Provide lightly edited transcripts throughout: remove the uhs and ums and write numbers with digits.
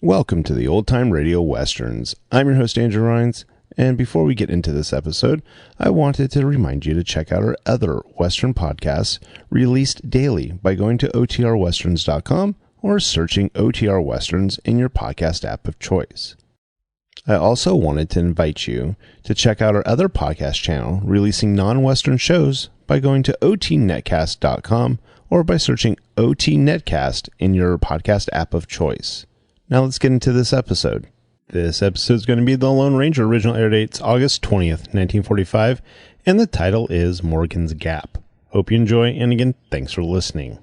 Welcome to the Old Time Radio Westerns. I'm your host, Andrew Rhines, and before we get into this episode, I wanted to remind you to check out our other Western podcasts released daily by going to otrwesterns.com or searching OTR Westerns in your podcast app of choice. I also wanted to invite you to check out our other podcast channel releasing non-Western shows by going to otnetcast.com or by searching OT Netcast in your podcast app of choice. Now let's get into this episode. This episode is going to be The Lone Ranger. Original air date's August 20th, 1945, and the title is Morgan's Gap. Hope you enjoy, and again, thanks for listening.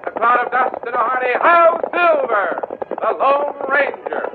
A cloud of dust and a hearty How Silver, the Lone Ranger.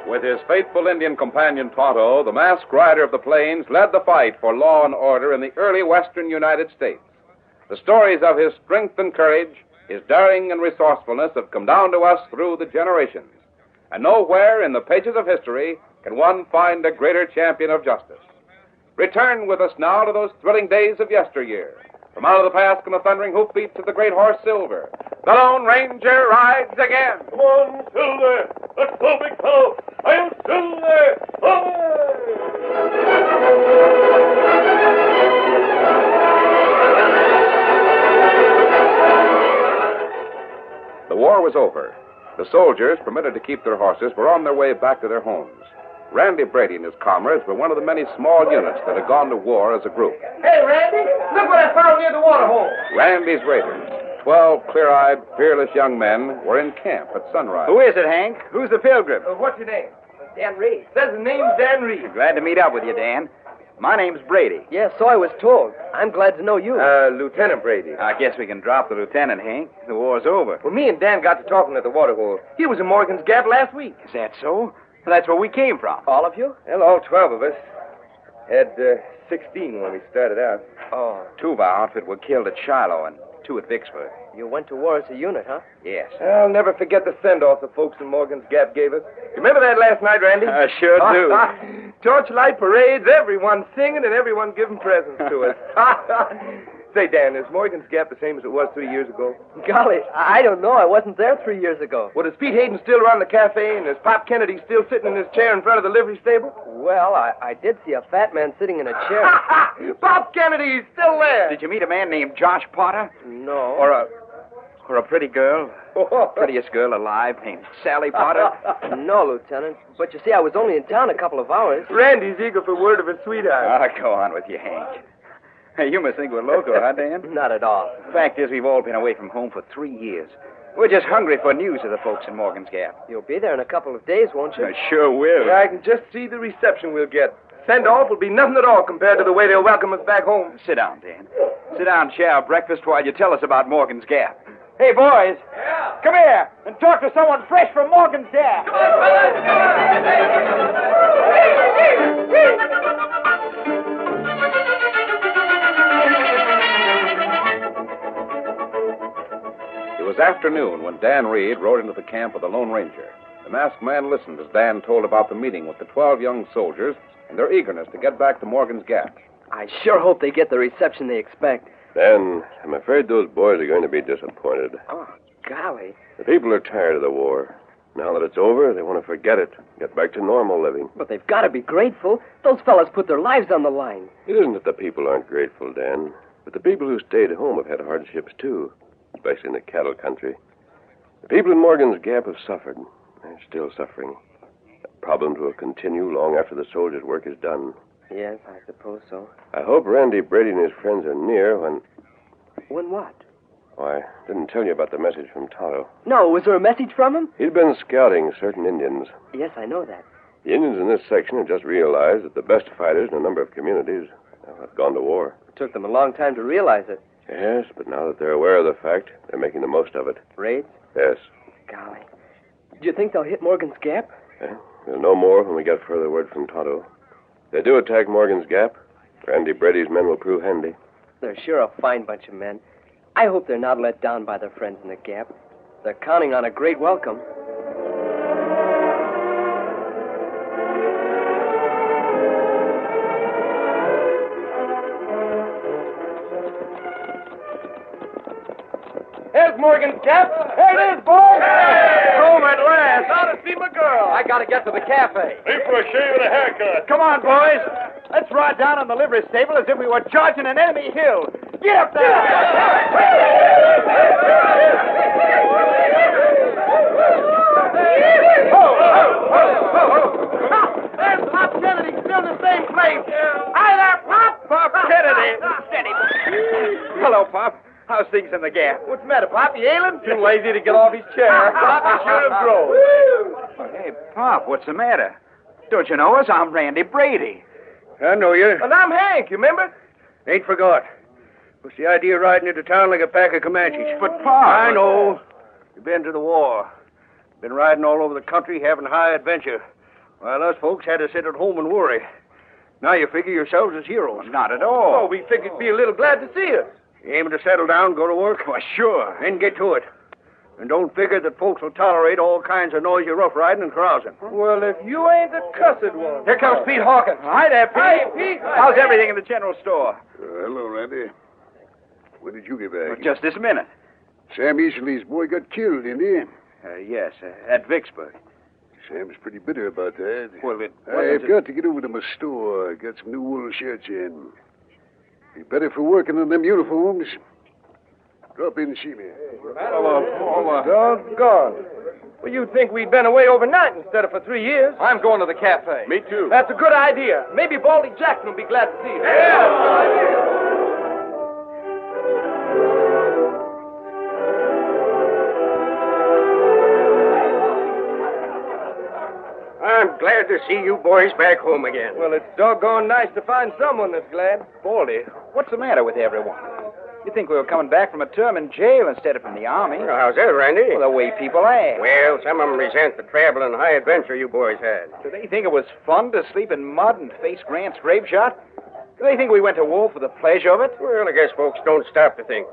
With his faithful Indian companion Tonto, the masked rider of the plains led the fight for law and order in the early western United States. The stories of his strength and courage, his daring and resourcefulness have come down to us through the generations. And nowhere in the pages of history can one find a greater champion of justice. Return with us now to those thrilling days of yesteryear. From out of the past come the thundering hoofbeats of the great horse Silver. The Lone Ranger rides again. Come on, Silver. Let's go, big fellow. I'm Silver. The war was over. The soldiers, permitted to keep their horses, were on their way back to their homes. Randy Brady and his comrades were one of the many small units that had gone to war as a group. Hey, Randy, look what I found near the waterhole. Randy's Raiders, 12 clear-eyed, fearless young men, were in camp at sunrise. Who is it, Hank? Who's the pilgrim? What's your name? Dan Reed. Says the name's Dan Reed. Glad to meet up with you, Dan. My name's Brady. Yes, so I was told. I'm glad to know you. Lieutenant Brady. I guess we can drop the lieutenant, Hank. The war's over. Well, me and Dan got to talking at the waterhole. He was in Morgan's Gap last week. Is that so? Well, that's where we came from. All of you? Well, all 12 of us. Had 16 when we started out. Oh. 2 of our outfit were killed at Shiloh and 2 at Vicksburg. You went to war as a unit, huh? Yes. I'll never forget the send-off the folks in Morgan's Gap gave us. You remember that last night, Randy? I sure do. Torchlight parades, everyone singing and everyone giving presents to us. Say, Dan, is Morgan's Gap the same as it was 3 years ago? Golly, I don't know. I wasn't there 3 years ago. Well, does Pete Hayden still run the cafe, and is Pop Kennedy still sitting in his chair in front of the livery stable? Well, I did see a fat man sitting in a chair. Pop Kennedy's still there. Did you meet a man named Josh Potter? No. Or a pretty girl? Prettiest girl alive named Sally Potter? No, Lieutenant. But you see, I was only in town a couple of hours. Randy's eager for word of his sweetheart. Go on with you, Hank. Hey, you must think we're loco, huh, Dan? Not at all. The fact is, we've all been away from home for 3 years. We're just hungry for news of the folks in Morgan's Gap. You'll be there in a couple of days, won't you? I sure will. Yeah, I can just see the reception we'll get. Send-off will be nothing at all compared to the way they'll welcome us back home. Sit down, Dan. Sit down and share our breakfast while you tell us about Morgan's Gap. Hey, boys. Yeah. Come here and talk to someone fresh from Morgan's Gap. Come on, It was afternoon when Dan Reed rode into the camp of the Lone Ranger. The masked man listened as Dan told about the meeting with the 12 young soldiers and their eagerness to get back to Morgan's Gap. I sure hope they get the reception they expect. Dan, I'm afraid those boys are going to be disappointed. Oh, golly. The people are tired of the war. Now that it's over, they want to forget it, get back to normal living. But they've got to be grateful. Those fellas put their lives on the line. It isn't that the people aren't grateful, Dan, but the people who stayed home have had hardships, too, especially in the cattle country. The people in Morgan's Gap have suffered. They're still suffering. The problems will continue long after the soldiers' work is done. Yes, I suppose so. I hope Randy Brady and his friends are near when... When what? Oh, I didn't tell you about the message from Tonto. No, was there a message from him? He'd been scouting certain Indians. Yes, I know that. The Indians in this section have just realized that the best fighters in a number of communities have gone to war. It took them a long time to realize it. Yes, but now that they're aware of the fact, they're making the most of it. Raids? Yes. Golly. Do you think they'll hit Morgan's Gap? We'll know more when we get further word from Tonto. If they do attack Morgan's Gap, Randy Brady's men will prove handy. They're sure a fine bunch of men. I hope they're not let down by their friends in the Gap. They're counting on a great welcome. There's Morgan's Gap. There it is, boys. Hey! Home at last. Now to see my girl. I gotta get to the cafe. Me for a shave and a haircut. Come on, boys. Let's ride down on the livery stable as if we were charging an enemy hill. Get up there! There's Pop Kennedy, still in the same place. Hi there, Pop. Pop Kennedy. Steady. Hello, Pop. How's things in the Gap? What's the matter, Pop? You ailing? Too lazy to get off his chair. Pop, he sure have grown. Hey, Pop, what's the matter? Don't you know us? I'm Randy Brady. I know you. And I'm Hank, you remember? Ain't forgot. What's the idea of riding into town like a pack of Comanches? But, Pop... I know. You've been to the war. Been riding all over the country, having high adventure. While us folks had to sit at home and worry. Now you figure yourselves as heroes. Not at all. Oh, we figured you'd be a little glad to see us. You aiming to settle down, go to work? Why, sure. Then get to it. And don't figure that folks will tolerate all kinds of noisy rough riding and carousing. Well, if you ain't the cussed one. Here comes Pete Hawkins. Hi there, Pete. Hi, Pete. How's everything in the general store? Hello, Randy. When did you get back? Just this minute. Sam Easley's boy got killed, didn't he? Yes, at Vicksburg. Sam's pretty bitter about that. Well, I've got to get over to my store, get some new wool shirts in. Be better for working on them uniforms. Drop in and see me. Doggone. Well, you'd think we'd been away overnight instead of for 3 years. I'm going to the cafe. Me too. That's a good idea. Maybe Baldy Jackson will be glad to see you. I'm glad to see you boys back home again. Well, it's doggone nice to find someone that's glad. Baldy, what's the matter with everyone? You think we were coming back from a term in jail instead of from the army? Well, how's that, Randy? Well, the way people act. Well, some of them resent the travel and high adventure you boys had. Do they think it was fun to sleep in mud and face Grant's grape shot? Do they think we went to war for the pleasure of it? Well, I guess folks don't stop to think.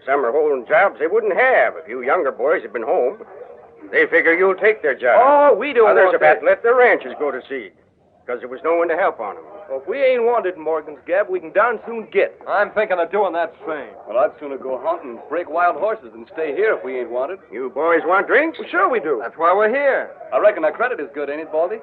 Some are holding jobs they wouldn't have if you younger boys had been home. They figure you'll take their job. Oh, we don't Others want have had that. to let their ranches go to seed because there was no one to help on them. Well, if we ain't wanted in Morgan's Gap, we can darn soon get. I'm thinking of doing that same. Well, I'd sooner go hunting and break wild horses than stay here if we ain't wanted. You boys want drinks? Well, sure we do. That's why we're here. I reckon our credit is good, ain't it, Baldy?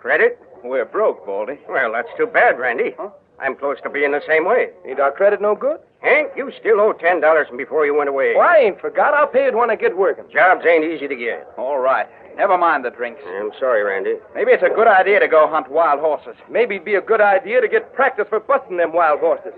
Credit? We're broke, Baldy. Well, that's too bad, Randy. Huh? I'm close to being the same way. Ain't our credit no good? Hank, you still owe $10 from before you went away. Well, I ain't forgot. I'll pay it when I get working. Jobs ain't easy to get. All right. Never mind the drinks. I'm sorry, Randy. Maybe it's a good idea to go hunt wild horses. Maybe it'd be a good idea to get practice for busting them wild horses.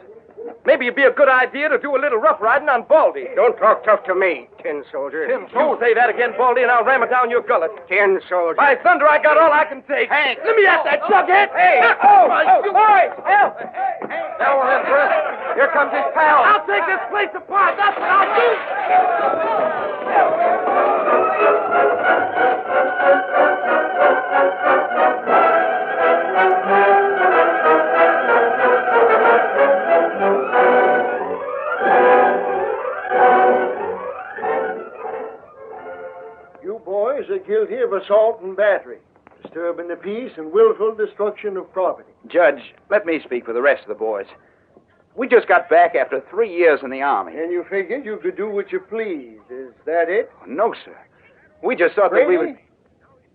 Maybe it'd be a good idea to do a little rough riding on Baldy. Don't talk tough to me, Tin Soldier. You say that again, Baldy, and I'll ram it down your gullet. Tin Soldier. By thunder, I got all I can take. Hank. Let me at that jughead. Hey. Boys, help. Now, Empress, here comes his pal. I'll take this place apart. That's what I'll do. You boys are guilty of assault and battery, disturbing the peace and willful destruction of property. Judge, let me speak for the rest of the boys. We just got back after 3 years in the Army. And you figured you could do what you pleased. Is that it? No, sir. We just thought that we would...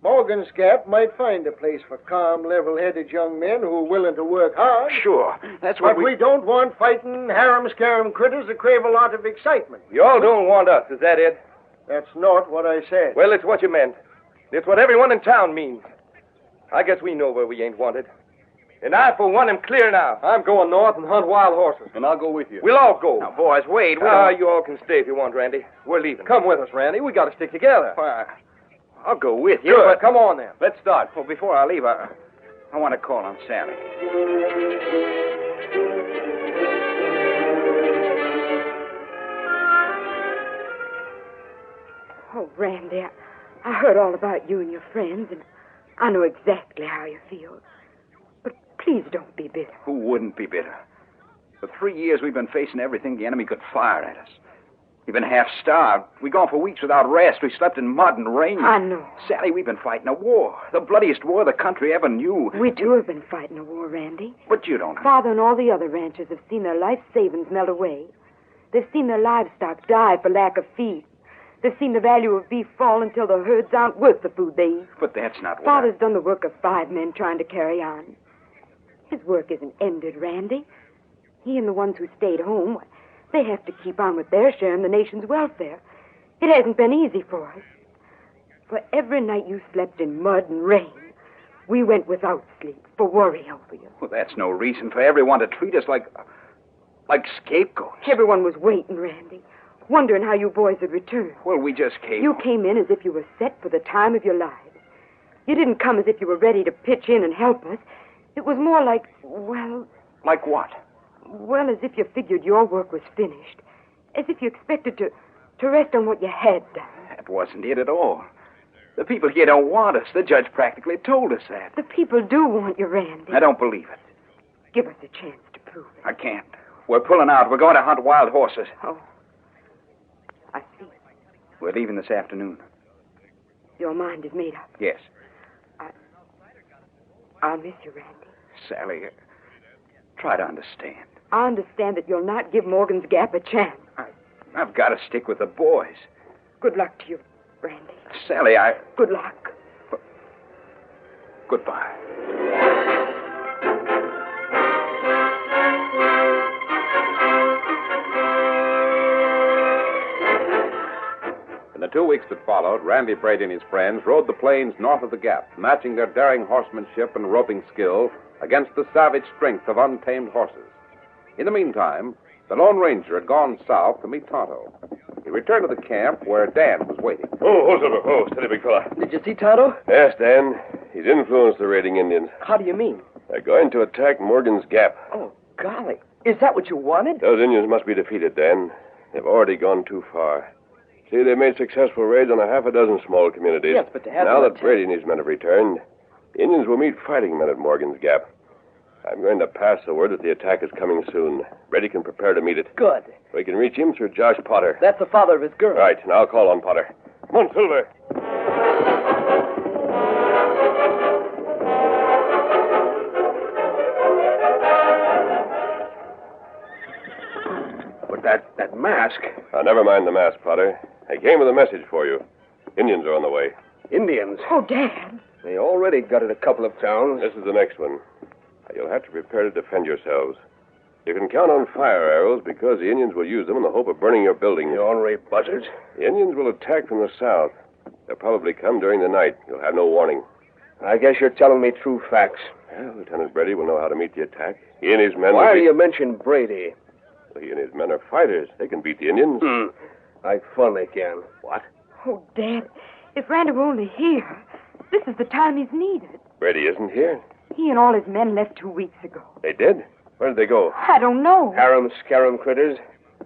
Morgan's Gap might find a place for calm, level-headed young men who are willing to work hard. Sure. That's what But we don't want fighting, harum-scarum critters that crave a lot of excitement. You all don't want us, is that it? That's not what I said. Well, it's what you meant. It's what everyone in town means. I guess we know where we ain't wanted. And I, for one, am clear now. I'm going north and hunt wild horses. And I'll go with you. We'll all go. Now, boys, wait. You all can stay if you want, Randy. We're leaving. Come with us, Randy. We got to stick together. I'll go with you. Good. But Come on, then. let's start. Well, before I leave, I want to call on Sally. Oh, Randy, I heard all about you and your friends, and I know exactly how you feel. But please don't be bitter. Who wouldn't be bitter? For 3 years, we've been facing everything the enemy could fire at us. We've been half-starved. We've gone for weeks without rest. We slept in mud and rain. I know. Sally, we've been fighting a war. The bloodiest war the country ever knew. We, too, have been fighting a war, Randy. But you don't... Father and all the other ranchers have seen their life savings melt away. They've seen their livestock die for lack of feed. They've seen the value of beef fall until the herds aren't worth the food they eat. But that's not what... Father's done the work of 5 men trying to carry on. His work isn't ended, Randy. He and the ones who stayed home, they have to keep on with their share in the nation's welfare. It hasn't been easy for us. For every night you slept in mud and rain, we went without sleep for worry over you. Well, that's no reason for everyone to treat us like scapegoats. Everyone was waiting, Randy, wondering how you boys would return. Well, we just came... You came in as if you were set for the time of your lives. You didn't come as if you were ready to pitch in and help us. It was more like, well... Like what? Well, as if you figured your work was finished. As if you expected to rest on what you had done. That wasn't it at all. The people here don't want us. The judge practically told us that. The people do want you, Randy. I don't believe it. Give us a chance to prove it. I can't. We're pulling out. We're going to hunt wild horses. Oh. I see. We're leaving this afternoon. Your mind is made up. Yes. I'll miss you, Randy. Sally, try to understand. I understand that you'll not give Morgan's Gap a chance. I've got to stick with the boys. Good luck to you, Randy. Sally, Good luck. Goodbye. In the 2 weeks that followed, Randy Brady and his friends rode the plains north of the Gap, matching their daring horsemanship and roping skill against the savage strength of untamed horses. In the meantime, the Lone Ranger had gone south to meet Tonto. He returned to the camp where Dan was waiting. Oh, Silver. Oh, steady, big fella. Did you see Tonto? Yes, Dan. He's influenced the raiding Indians. How do you mean? They're going to attack Morgan's Gap. Oh, golly. Is that what you wanted? Those Indians must be defeated, Dan. They've already gone too far. See, they've made successful raids on 6 small communities. Yes, but to have now them that Brady and his men have returned, the Indians will meet fighting men at Morgan's Gap. I'm going to pass the word that the attack is coming soon. Brady can prepare to meet it. Good. We can reach him through Josh Potter. That's the father of his girl. Right, and I'll call on Potter. Come on, Silver. But that mask... Never mind the mask, Potter. I came with a message for you. Indians are on the way. Indians? Oh, Dad. They already gutted a couple of towns. This is the next one. You'll have to prepare to defend yourselves. You can count on fire arrows because the Indians will use them in the hope of burning your buildings. You ornery buzzards. The Indians will attack from the south. They'll probably come during the night. You'll have no warning. I guess you're telling me true facts. Well, Lieutenant Brady will know how to meet the attack. He and his men Why will do you mention Brady? He and his men are fighters. They can beat the Indians. Like fun they can. What? Oh, Dad, if Randy were only here, this is the time he's needed. Brady isn't here. He and all his men left 2 weeks ago. They did? Where did they go? I don't know. Harum-scarum critters.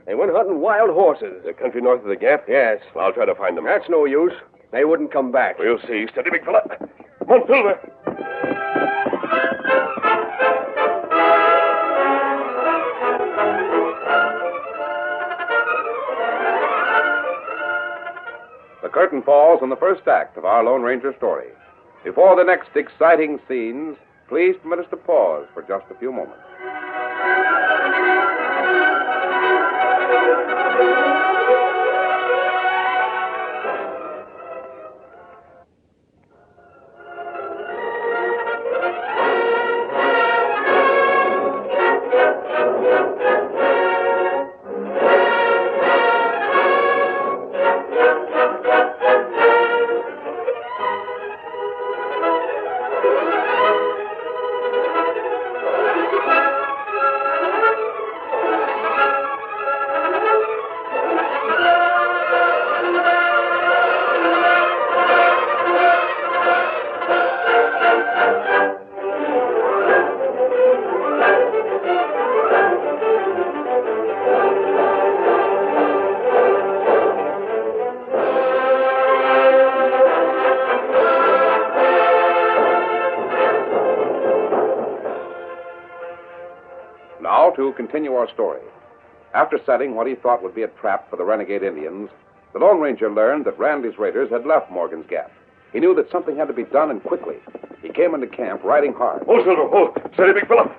They went hunting wild horses. The country north of the Gap? Yes. Well, I'll try to find them. That's no use. They wouldn't come back. We'll see. Steady, big fella. Come on, Silver. The curtain falls on the first act of our Lone Ranger story. Before the next exciting scenes, please permit us to pause for just a few moments. Now to continue our story. After setting what he thought would be a trap for the renegade Indians, the Lone Ranger learned that Randy's raiders had left Morgan's Gap. He knew that something had to be done, and quickly. He came into camp riding hard. Oh, Silver, oh, steady, big fella.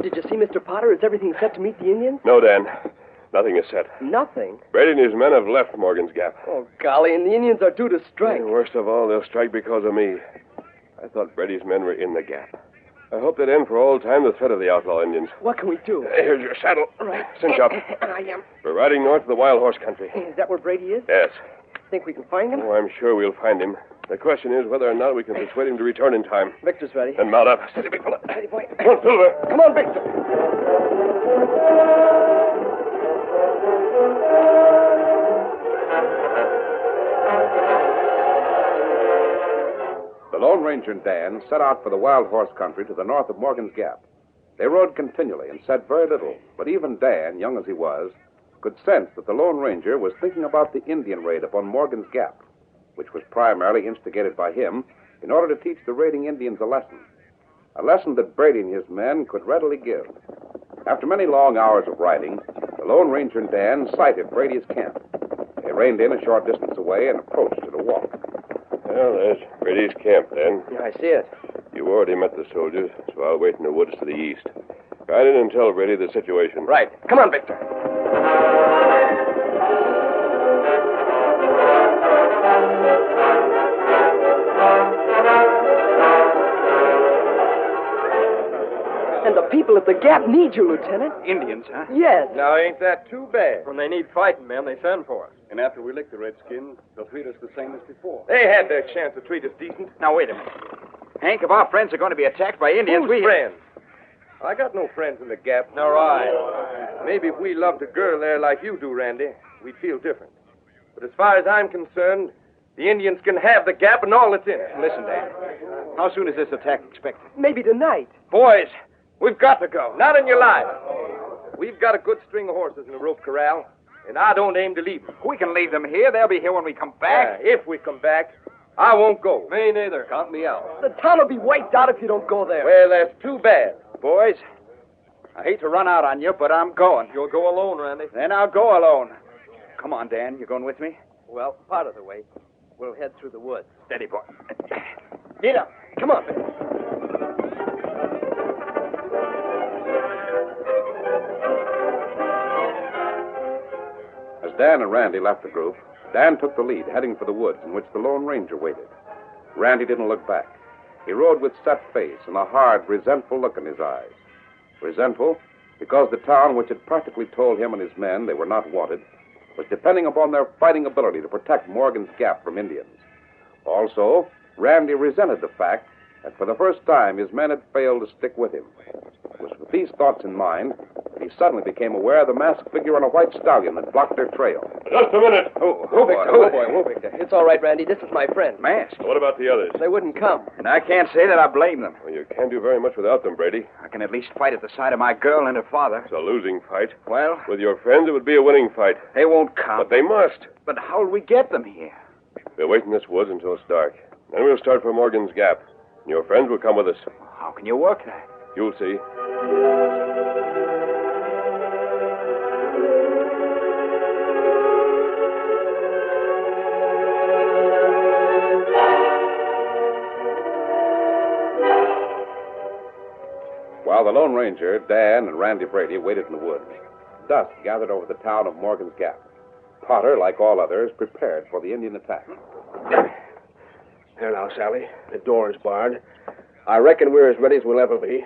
Did you see Mr. Potter? Is everything set to meet the Indians? No, Dan. Nothing is set. Nothing. Brady and his men have left Morgan's Gap. Oh, golly, and the Indians are due to strike. And worst of all, they'll strike because of me. I thought Brady's men were in the Gap. I hope they'd end for all time the threat of the outlaw Indians. What can we do? Here's your saddle. Right. Cinch up. I am. We're riding north of the wild horse country. Is that where Brady is? Yes. Think we can find him? Oh, I'm sure we'll find him. The question is whether or not we can persuade him to return in time. Victor's ready. Then mount up. Steady, big fella. Ready, boy. Come on, Silver. Come on, Victor. The Lone Ranger and Dan set out for the wild horse country to the north of Morgan's Gap. They rode continually and said very little, but even Dan, young as he was, could sense that the Lone Ranger was thinking about the Indian raid upon Morgan's Gap, which was primarily instigated by him in order to teach the raiding Indians a lesson that Brady and his men could readily give. After many long hours of riding, the Lone Ranger and Dan sighted Brady's camp. They reined in a short distance away and approached at a walk. Well, there's Brady's camp, then. Yeah, I see it. You already met the soldiers, so I'll wait in the woods to the east. Ride in and tell Brady the situation. Right. Come on, Victor. And the people at the Gap need you, Lieutenant. Indians, huh? Yes. Now, ain't that too bad? When they need fighting men, they send for us. And after we lick the Redskins, they'll treat us the same as before. They had their chance to treat us decent. Now, wait a minute. Hank, if our friends are going to be attacked by Indians, Who's friends? I got no friends in the Gap. Nor I. Maybe if we loved a girl there like you do, Randy, we'd feel different. But as far as I'm concerned, the Indians can have the Gap and all that's in it. Listen, Dan. How soon is this attack expected? Maybe tonight. Boys, we've got to go. Not in your life. We've got a good string of horses in the rope corral, and I don't aim to leave them. We can leave them here. They'll be here when we come back. Yeah, if we come back, I won't go. Me neither. Count me out. The town will be wiped out if you don't go there. Well, that's too bad. Boys, I hate to run out on you, but I'm going. You'll go alone, Randy. Then I'll go alone. Come on, Dan. You going with me? Well, part of the way. We'll head through the woods. Steady, boy. Get up. Come on, Victor. As Dan and Randy left the group, Dan took the lead, heading for the woods in which the Lone Ranger waited. Randy didn't look back. He rode with set face and a hard, resentful look in his eyes. Resentful because the town, which had practically told him and his men they were not wanted, was depending upon their fighting ability to protect Morgan's Gap from Indians. Also, Randy resented the fact that for the first time his men had failed to stick with him. It was with these thoughts in mind that Brady suddenly became aware of the masked figure on a white stallion that blocked their trail. Just a minute. Whoa, Victor. It's all right, Randy. This is my friend. Masked? What about the others? They wouldn't come. And I can't say that I blame them. Well, you can't do very much without them, Brady. I can at least fight at the side of my girl and her father. It's a losing fight. Well, With your friends, it would be a winning fight. they won't come. But they must. But how'll we get them here? We'll wait in this woods until it's dark. Then we'll start for Morgan's Gap. Your friends will come with us. How can you work that? You'll see. While the Lone Ranger, Dan, and Randy Brady waited in the woods, dusk gathered over the town of Morgan's Gap. Potter, like all others, prepared for the Indian attack. Here now, Sally. The door is barred. I reckon we're as ready as we'll ever be.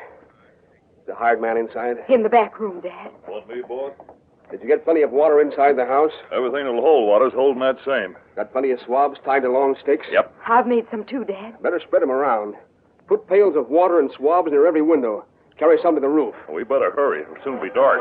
The hired man inside? In the back room, Dad. Want me, boss? Did you get plenty of water inside the house? Everything that'll hold water's holding that same. Got plenty of swabs tied to long sticks? Yep. I've made some too, Dad. Better spread them around. Put pails of water and swabs near every window. Carry some to the roof. We better hurry. It'll soon be dark.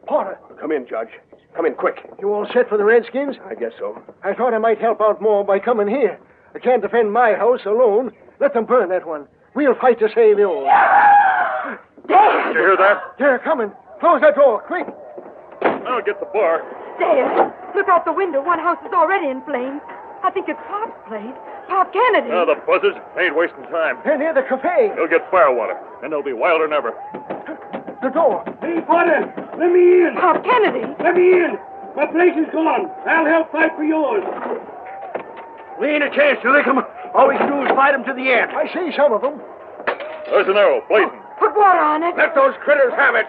Porter. Come in, Judge. Come in quick. You all set for the Redskins? I guess so. I thought I might help out more by coming here. I can't defend my house alone. Let them burn that one. We'll fight to save yours. Dad! Did you hear that? They're coming. Close that door, quick. I'll get the bar. Dad, look out the window. One house is already in flames. I think it's Pop's place. Pop Kennedy. Now, the buzzers ain't wasting time. They're near the cafe. They'll get fire water, and they'll be wilder than ever. The door. Hey, Potter, let me in. Pop Kennedy. Let me in. My place is gone. I'll help fight for yours. We ain't a chance to lick 'em. All we can do is fight 'em to the end. I see some of them. There's an arrow, blazing. Put water on it. Let those critters have it.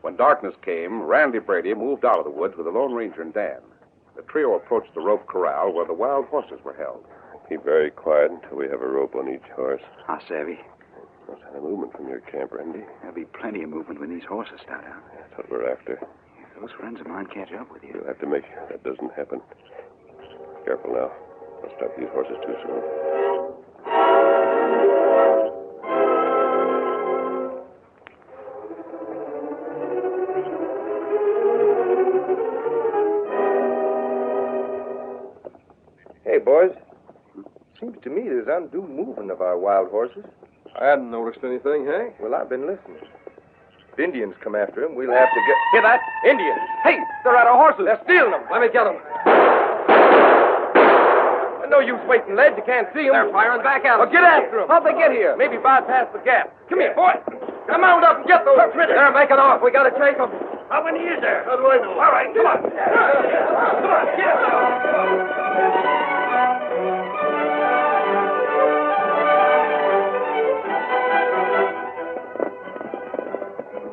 When darkness came, Randy Brady moved out of the woods with the Lone Ranger and Dan. The trio approached the rope corral where the wild horses were held. Keep very quiet until we have a rope on each horse. Ah, savvy. No sign of movement from your camp, Randy. There'll be plenty of movement when these horses start out. That's what we're after. If those friends of mine catch up with you. We'll have to make sure that doesn't happen. Careful now. Don't start these horses too soon. Hey, boys. Seems to me there's undue movement of our wild horses. I hadn't noticed anything, Hank. Well, I've been listening. If Indians come after him, we'll have to get... Hear that? Indians! Hey, they're at our horses. They're stealing them. Let me get them. No use waiting, Led. You can't see them. They're firing back at us. Well, get after them. How'd they get here? Maybe bypass the gap. Come here, boy. Come on up and get those critters. They're making off. We gotta chase them. How many is there? How do I know? All right, come on. Come on, get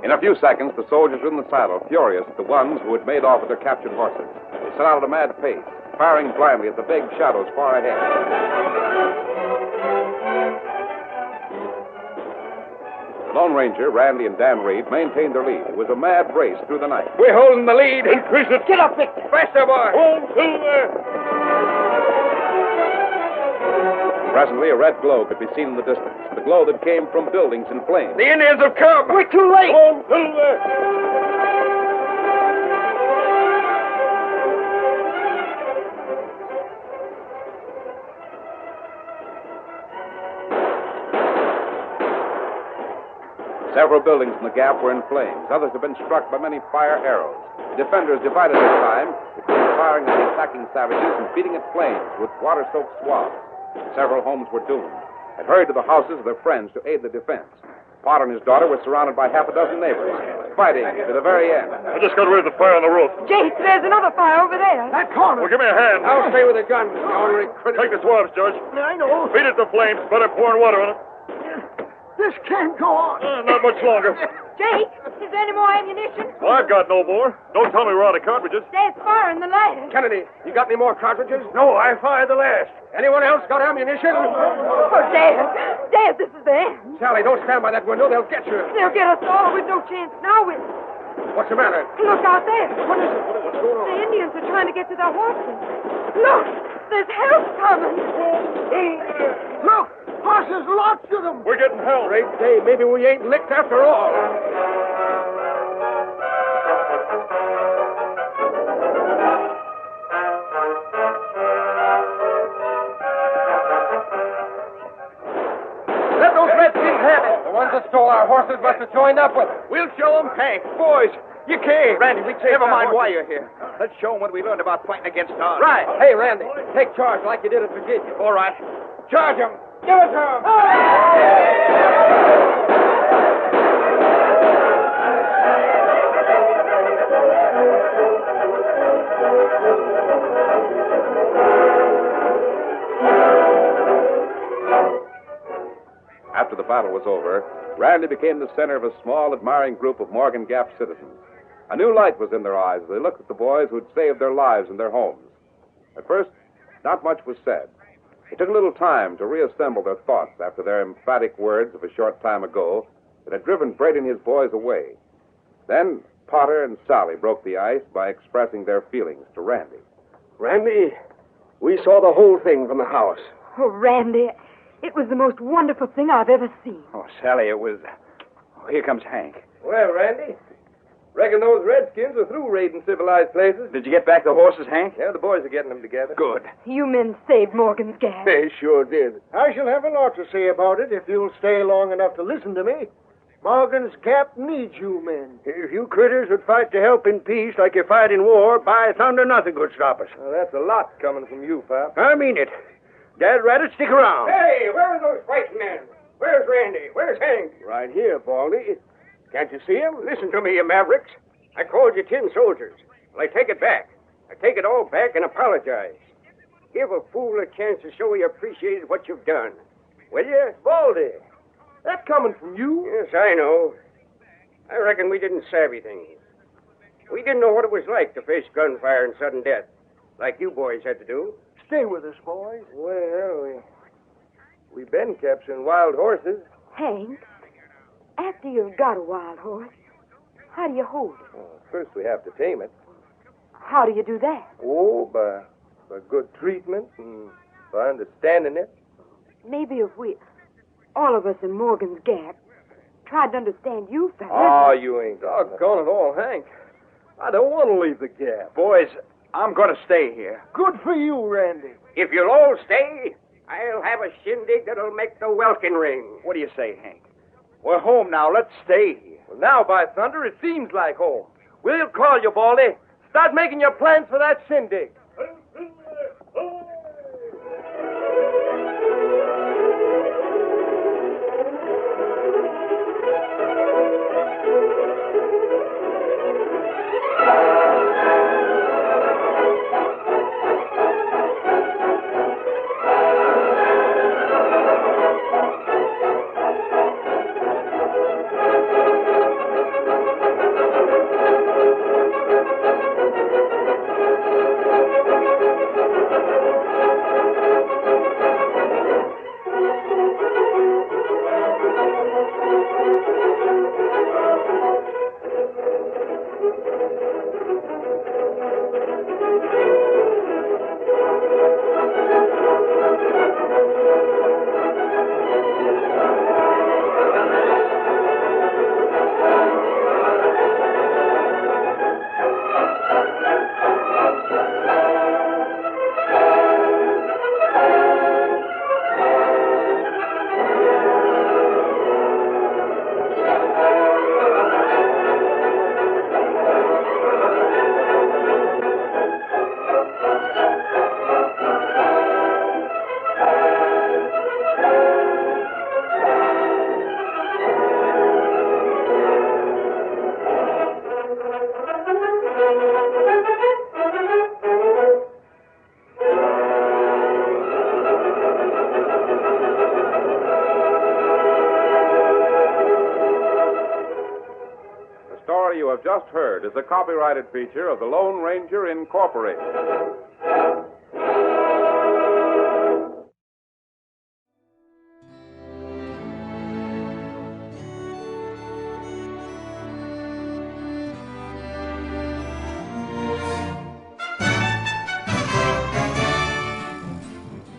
In a few seconds, the soldiers were in the saddle, furious at the ones who had made off with their captured horses. They set out at a mad pace, firing blindly at the big shadows far ahead. The Lone Ranger, Randy, and Dan Reed maintained their lead. It was a mad race through the night. We're holding the lead. Increase it. Get up, Victor. Faster, boy. Home, Silver. Presently, a red glow could be seen in the distance. The glow that came from buildings in flames. The Indians have come. We're too late. Home, Silver. Several buildings in the gap were in flames. Others had been struck by many fire arrows. Defenders divided their time between firing at the attacking savages and beating at flames with water-soaked swabs. Several homes were doomed and hurried to the houses of their friends to aid the defense. Potter and his daughter were surrounded by half a dozen neighbors, fighting to the very end. I just got rid of the fire on the roof. Jake, there's another fire over there. That corner. Well, give me a hand. I'll stay with the gun, you ornery critter. Take the swabs, Judge. I know. Feed it to flames. Better pouring water on it. This can't go on. Not much longer. Jake, is there any more ammunition? Well, I've got no more. Don't tell me we're out of cartridges. Dad's firing the last. Kennedy, you got any more cartridges? No, I fired the last. Anyone else got ammunition? Oh, Dad. Dad, this is the end. Sally, don't stand by that window. They'll get you. They'll get us all with no chance now. What's the matter? Look out there. What is it? What's going on? The Indians are trying to get to their horses. Look, there's help coming. Look, horses, lots of them. We're getting help. Great day. Maybe we ain't licked after all. Let those redskins have it. The ones that stole our horses must have joined up with us. We'll show them. Hank, boys, you can't. Randy, we chased Never our mind why horses. you're here. Let's show them what we learned about fighting against odds. Right. Hey, Randy, take charge like you did at Virginia. All right. Charge them. Give it to them. After the battle was over, Randy became the center of a small, admiring group of Morgan Gap citizens. A new light was in their eyes as they looked at the boys who had saved their lives and their homes. At first, not much was said. It took a little time to reassemble their thoughts after their emphatic words of a short time ago that had driven Brady and his boys away. Then Potter and Sally broke the ice by expressing their feelings to Randy. Randy, we saw the whole thing from the house. Oh, Randy, it was the most wonderful thing I've ever seen. Oh, Sally, it was... Oh, here comes Hank. Well, Randy, reckon those redskins are through raiding civilized places. Did you get back the horses, Hank? Yeah, the boys are getting them together. Good. You men saved Morgan's Gap. They sure did. I shall have a lot to say about it if you'll stay long enough to listen to me. Morgan's Gap needs you men. If you critters would fight to help in peace like you fight in war, by thunder, nothing could stop us. Well, that's a lot coming from you, Pop. I mean it. Dad Rabbit, stick around. Hey, where are those white men? Where's Randy? Where's Hank? Right here, Baldy. Can't you see him? Listen to me, you mavericks. I called you tin soldiers. Well, I take it back. I take it all back and apologize. Give a fool a chance to show he appreciated what you've done. Will you? Baldy, that coming from you? Yes, I know. I reckon we didn't savvy things. We didn't know what it was like to face gunfire and sudden death, like you boys had to do. Stay with us, boys. Well, we've been capturing wild horses. Hank, after you've got a wild horse, how do you hold it? Well, first we have to tame it. How do you do that? Oh, by good treatment and by understanding it. Maybe if we, all of us in Morgan's Gap, tried to understand you fellas. Oh, you ain't doggone it all, Hank. I don't want to leave the Gap. Boys, I'm going to stay here. Good for you, Randy. If you'll all stay, I'll have a shindig that'll make the welkin ring. What do you say, Hank? We're home now. Let's stay here. Well, now, by thunder, it seems like home. We'll call you, Baldy. Start making your plans for that shindig. have just heard is a copyrighted feature of the Lone Ranger Incorporated.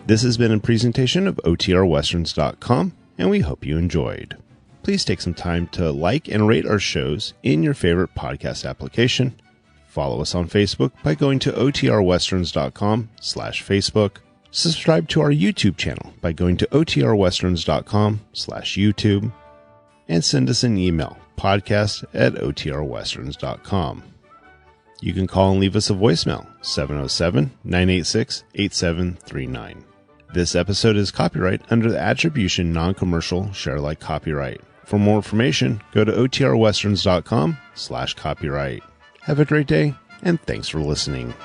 This has been a presentation of OTRWesterns.com, and we hope you enjoyed. Please take some time to like and rate our shows in your favorite podcast application. Follow us on Facebook by going to OTRWesterns.com/Facebook. Subscribe to our YouTube channel by going to OTRWesterns.com/YouTube. And send us an email, podcast@OTRWesterns.com. You can call and leave us a voicemail, 707-986-8739. This episode is copyright under the Attribution Non-Commercial Share Alike Copyright. For more information, go to OTRWesterns.com/copyright. Have a great day, and thanks for listening.